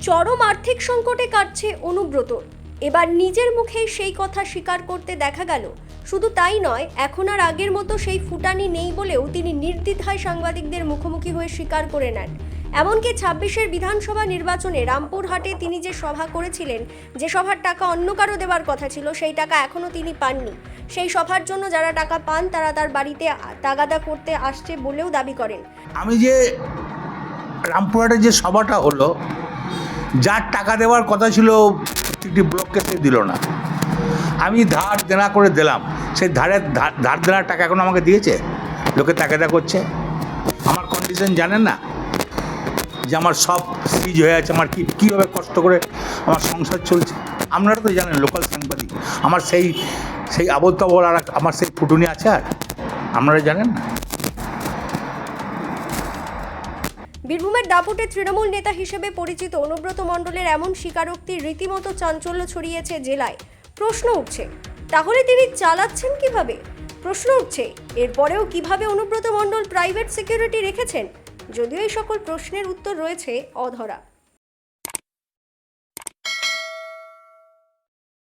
চরম আর্থিক সংকটে কাটছে অনুব্রত। এবার নিজের মুখেই সেই কথা স্বীকার করতে দেখা গেল। শুধু তাই নয়, এখন আর আগের মতো সেই ফুটানি নেই বলেও তিনি নির্দ্বিধায় সাংবাদিকদের মুখোমুখি হয়ে স্বীকার করে নেন। এমনকি ২৬-এর বিধানসভা নির্বাচনে রামপুরহাটে তিনি যে সভা করেছিলেন, যে সভার টাকা অন্য কারো দেওয়ার কথা ছিল, সেই টাকা এখনও তিনি পাননি। সেই সভার জন্য যারা টাকা পান তারা তার বাড়িতে তাগাদা করতে আসছে বলেও দাবি করেন। আমি যে রামপুরহাটে যে সভাটা হলো, যার টাকা দেওয়ার কথা ছিল প্রত্যেকটি ব্লককে সে দিল না। আমি ধার দেনা করে দিলাম, সেই ধার দেনার টাকা এখন আমাকে দিয়েছে। লোকে তাগাদা করছে। আমার কন্ডিশন জানেন না, যে আমার সব সিজ হয়ে আছে, আমার কীভাবে কষ্ট করে আমার সংসার চলছে। আপনারা তো জানেন, লোকাল সাংবাদিক, আমার সেই আবল তাবল আর আমার সেই ফুটুনি আছে, আর আপনারা জানেন না। বীরভূমের দাপুটে তৃণমূল নেতা হিসেবে পরিচিত অনুব্রত মণ্ডলের এমন স্বীকারোক্তি রীতিমতো চাঞ্চল্য ছড়িয়েছে জেলায়। প্রশ্ন উঠছে, তাহলে তিনি চালাচ্ছেন কিভাবে? প্রশ্ন উঠছে, এরপরেও কিভাবে অনুব্রত মণ্ডল প্রাইভেট সিকিউরিটি রেখেছেন? যদিও এই সকল প্রশ্নের উত্তর রয়েছে অধরা।